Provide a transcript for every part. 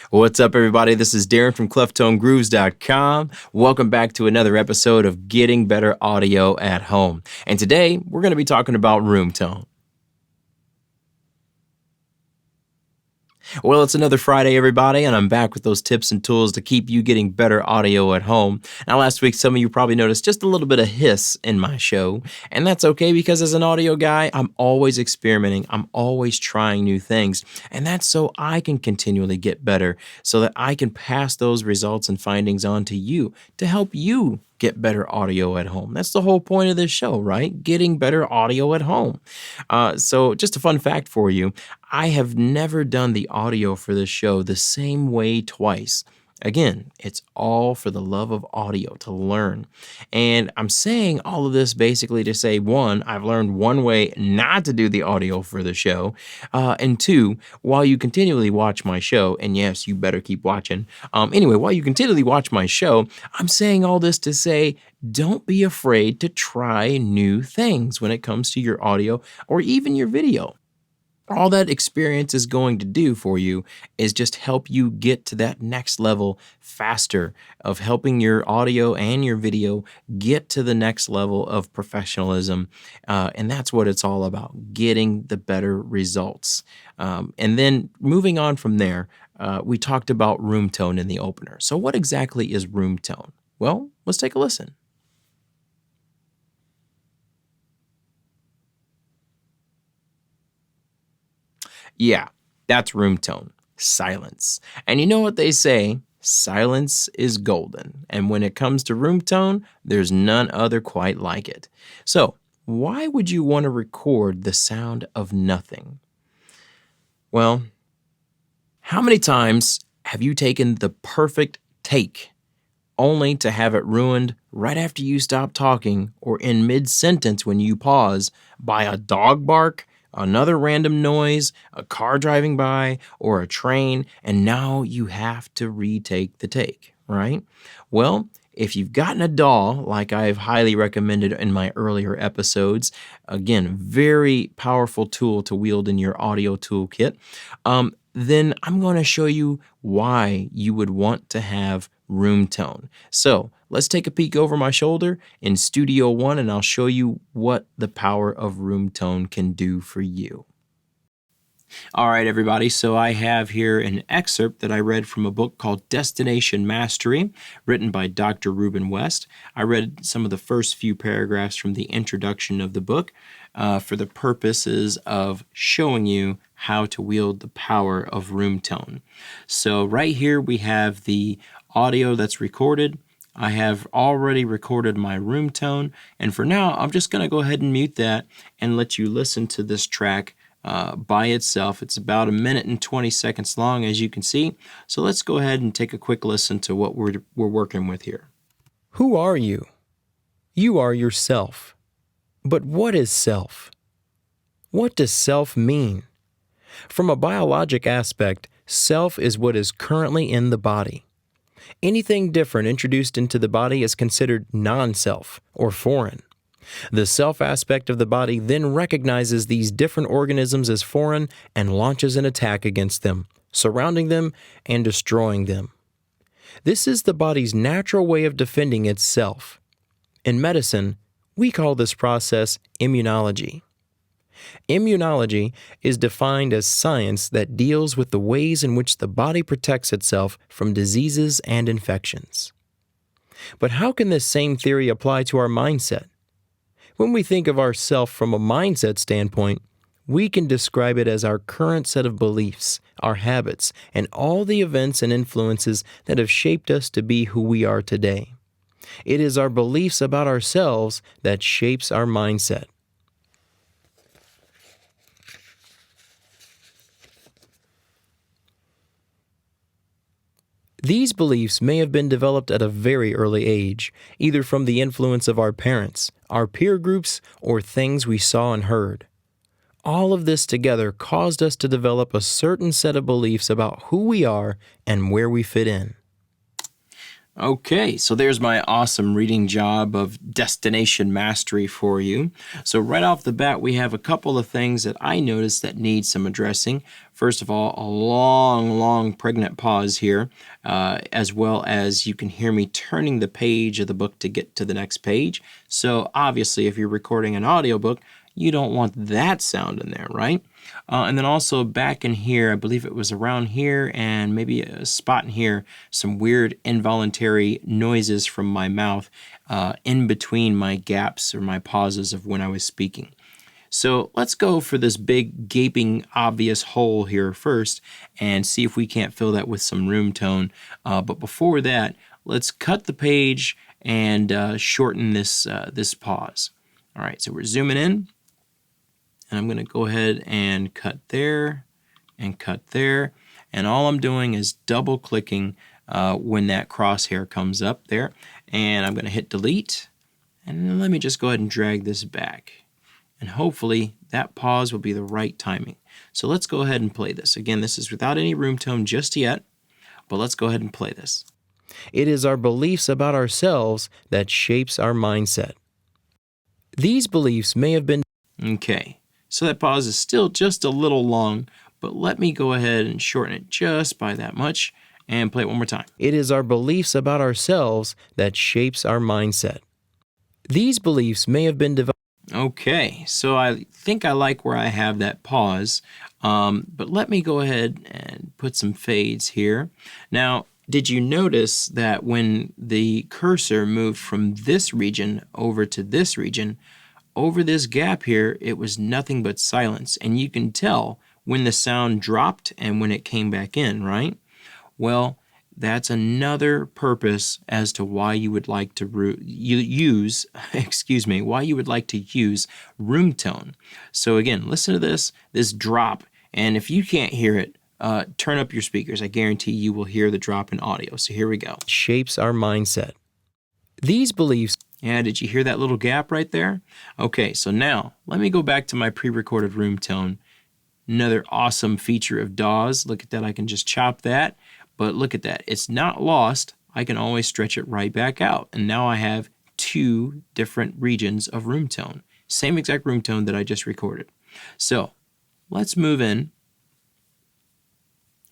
What's up, everybody? This is Darren from ClefToneGrooves.com. Welcome back to another episode of Getting Better Audio at Home. And today, we're going to be talking about room tone. Well, it's another Friday, everybody, and I'm back with those tips and tools to keep you getting better audio at home. Now, last week, some of you probably noticed just a little bit of hiss in my show, and that's okay because as an audio guy, I'm always experimenting. I'm always trying new things, and that's so I can continually get better so that I can pass those results and findings on to you to help you get better audio at home. That's the whole point of this show, right? Getting better audio at home. So just a fun fact for you, I have never done the audio for this show the same way twice. Again, it's all for the love of audio, to learn. And I'm saying all of this basically to say, one, I've learned one way not to do the audio for the show. And two, while you continually watch my show, and yes, you better keep watching. Anyway, while you continually watch my show, I'm saying all this to say, don't be afraid to try new things when it comes to your audio or even your video. All that experience is going to do for you is just help you get to that next level faster of helping your audio and your video get to the next level of professionalism. And that's what it's all about, getting the better results. And then moving on from there, we talked about room tone in the opener. So what exactly is room tone? Well, let's take a listen. Yeah, that's room tone, silence. And you know what they say, silence is golden. And when it comes to room tone, there's none other quite like it. So, why would you want to record the sound of nothing? Well, how many times have you taken the perfect take only to have it ruined right after you stop talking or in mid-sentence when you pause by a dog bark, another random noise, a car driving by, or a train, and now you have to retake the take, right? Well, if you've gotten a DAW, like I've highly recommended in my earlier episodes, again, very powerful tool to wield in your audio toolkit, then I'm going to show you why you would want to have room tone. So let's take a peek over my shoulder in Studio One, and I'll show you what the power of room tone can do for you. All right, everybody, so I have here an excerpt that I read from a book called Destination Mastery, written by Dr. Ruben West. I read some of the first few paragraphs from the introduction of the book for the purposes of showing you how to wield the power of room tone. So right here we have the audio that's recorded. I have already recorded my room tone, and for now, I'm just going to go ahead and mute that and let you listen to this track by itself. It's about 1 minute and 20 seconds long, as you can see. So let's go ahead and take a quick listen to what we're working with here. Who are you? You are yourself. But what is self? What does self mean? From a biologic aspect, self is what is currently in the body. Anything different introduced into the body is considered non-self or foreign. The self aspect of the body then recognizes these different organisms as foreign and launches an attack against them, surrounding them and destroying them. This is the body's natural way of defending itself. In medicine, we call this process immunology. Immunology is defined as science that deals with the ways in which the body protects itself from diseases and infections. But how can this same theory apply to our mindset? When we think of ourself from a mindset standpoint, we can describe it as our current set of beliefs, our habits, and all the events and influences that have shaped us to be who we are today. It is our beliefs about ourselves that shapes our mindset. These beliefs may have been developed at a very early age, either from the influence of our parents, our peer groups, or things we saw and heard. All of this together caused us to develop a certain set of beliefs about who we are and where we fit in. Okay, so there's my awesome reading job of destination mastery for you. So right off the bat, we have a couple of things that I noticed that need some addressing. First of all, a long pregnant pause here, as well as you can hear me turning the page of the book to get to the next page. So obviously, if you're recording an audiobook, you don't want that sound in there, right? And then also back in here, I believe it was around here and maybe a spot in here, some weird involuntary noises from my mouth in between my gaps or my pauses of when I was speaking. So let's go for this big gaping obvious hole here first and see if we can't fill that with some room tone. But before that, let's cut the page and shorten this pause. All right, so we're zooming in. And I'm going to go ahead and cut there and cut there. And all I'm doing is double clicking when that crosshair comes up there. And I'm going to hit delete. And let me just go ahead and drag this back. And hopefully that pause will be the right timing. So let's go ahead and play this. Again, this is without any room tone just yet, but let's go ahead and play this. It is our beliefs about ourselves that shapes our mindset. These beliefs may have been... Okay. So that pause is still just a little long, but let me go ahead and shorten it just by that much and play it one more time. It is our beliefs about ourselves that shapes our mindset. These beliefs may have been developed. Okay, so I think I like where I have that pause, but let me go ahead and put some fades here. Now, did you notice that when the cursor moved from this region over to this region, over this gap here, it was nothing but silence. And you can tell when the sound dropped and when it came back in, right? Well, that's another purpose as to why you would like to use room tone. So again, listen to this drop. And if you can't hear it, turn up your speakers. I guarantee you will hear the drop in audio. So here we go. Shapes our mindset. These beliefs... Yeah, did you hear that little gap right there? Okay, so now let me go back to my pre-recorded room tone. Another awesome feature of DAWs. Look at that, I can just chop that. But look at that, it's not lost. I can always stretch it right back out. And now I have two different regions of room tone. Same exact room tone that I just recorded. So let's move in.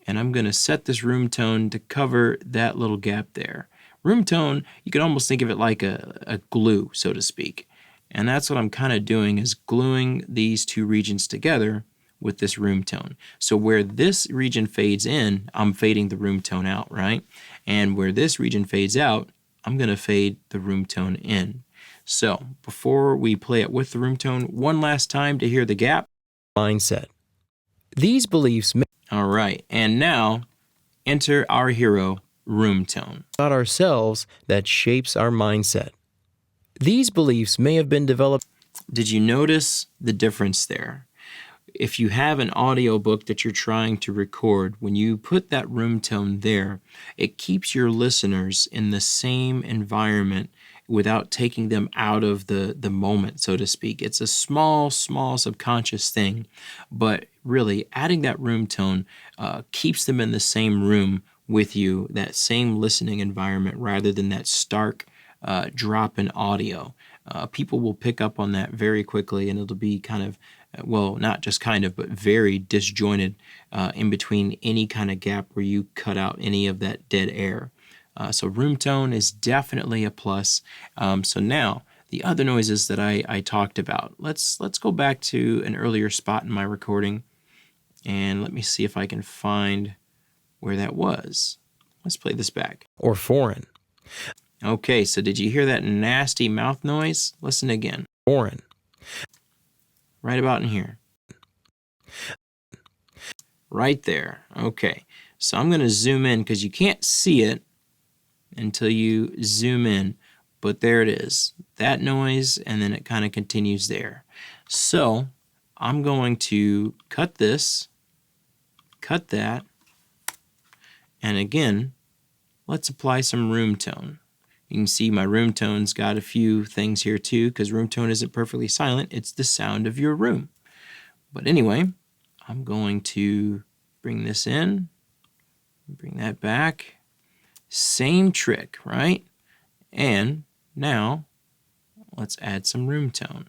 And I'm gonna set this room tone to cover that little gap there. Room tone, you can almost think of it like a glue, so to speak. And that's what I'm kind of doing, is gluing these two regions together with this room tone. So where this region fades in, I'm fading the room tone out, right? And where this region fades out, I'm going to fade the room tone in. So before we play it with the room tone, one last time to hear the gap. Mindset. These beliefs... All right, and now enter our hero, room tone. About ourselves that shapes our mindset. These beliefs may have been developed... Did you notice the difference there? If you have an audiobook that you're trying to record, when you put that room tone there, it keeps your listeners in the same environment without taking them out of the moment, so to speak. It's a small subconscious thing, but really adding that room tone keeps them in the same room with you, that same listening environment, rather than that stark drop in audio. People will pick up on that very quickly, and it'll be kind of, well, not just kind of, but very disjointed in between any kind of gap where you cut out any of that dead air. So room tone is definitely a plus. So now, the other noises that I talked about. Let's go back to an earlier spot in my recording, and let me see if I can find where that was. Let's play this back. Or foreign. Okay, so did you hear that nasty mouth noise? Listen again. Foreign. Right about in here. Right there. Okay, so I'm going to zoom in because you can't see it until you zoom in, but there it is. That noise, and then it kind of continues there. So I'm going to cut this, cut that, and again, let's apply some room tone. You can see my room tone's got a few things here too, because room tone isn't perfectly silent. It's the sound of your room. But anyway, I'm going to bring this in, bring that back, Same trick, right? And now let's add some room tone.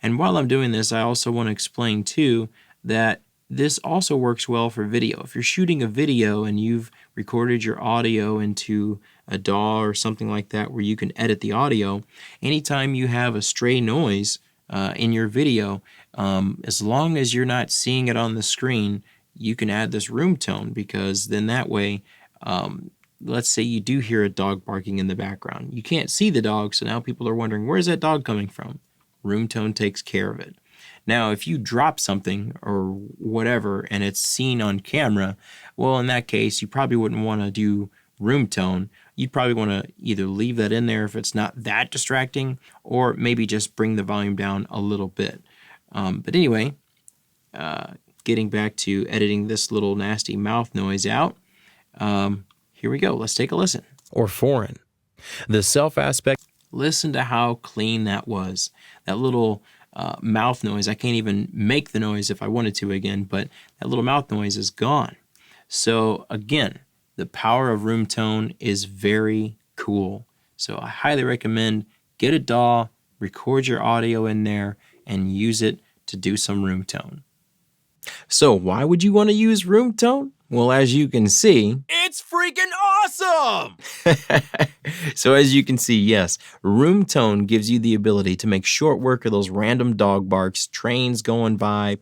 And while I'm doing this, I also want to explain too that this also works well for video. If you're shooting a video and you've recorded your audio into a DAW or something like that where you can edit the audio, anytime you have a stray noise in your video, as long as you're not seeing it on the screen, you can add this room tone, because then that way, let's say you do hear a dog barking in the background. You can't see the dog, so now people are wondering, where's that dog coming from? Room tone takes care of it. Now, if you drop something or whatever and it's seen on camera, well, in that case, you probably wouldn't want to do room tone. You'd probably want to either leave that in there if it's not that distracting, or maybe just bring the volume down a little bit. But anyway, getting back to editing this little nasty mouth noise out, here we go. Let's take a listen. Or foreign. The self aspect. Listen to how clean that was. That little mouth noise, I can't even make the noise if I wanted to again, but that little mouth noise is gone. So again, the power of room tone is very cool. So I highly recommend get a DAW, record your audio in there, and use it to do some room tone. So why would you want to use room tone? Well, as you can see, it's freaking awesome! So as you can see, yes, room tone gives you the ability to make short work of those random dog barks, trains going by.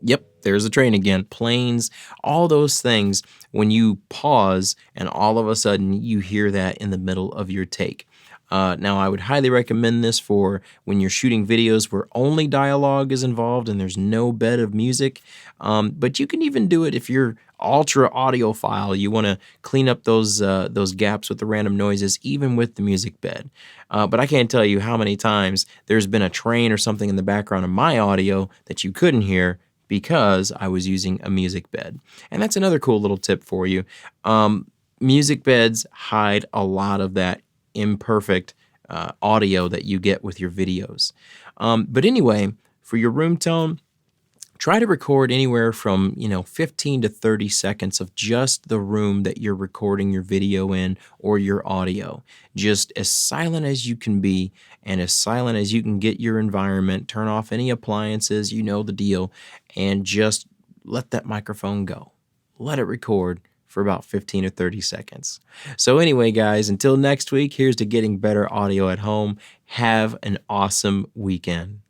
Yep, there's a train again. Planes, all those things when you pause and all of a sudden you hear that in the middle of your take. Now, I would highly recommend this for when you're shooting videos where only dialogue is involved and there's no bed of music. But you can even do it if you're ultra audiophile. You want to clean up those gaps with the random noises, even with the music bed. But I can't tell you how many times there's been a train or something in the background of my audio that you couldn't hear because I was using a music bed. And that's another cool little tip for you. Music beds hide a lot of that imperfect audio that you get with your videos. But anyway, for your room tone, try to record anywhere from 15 to 30 seconds of just the room that you're recording your video in or your audio. Just as silent as you can be and as silent as you can get your environment. Turn off any appliances, you know the deal, and just let that microphone go. Let it record for about 15 or 30 seconds. So anyway, guys, until next week, here's to getting better audio at home. Have an awesome weekend.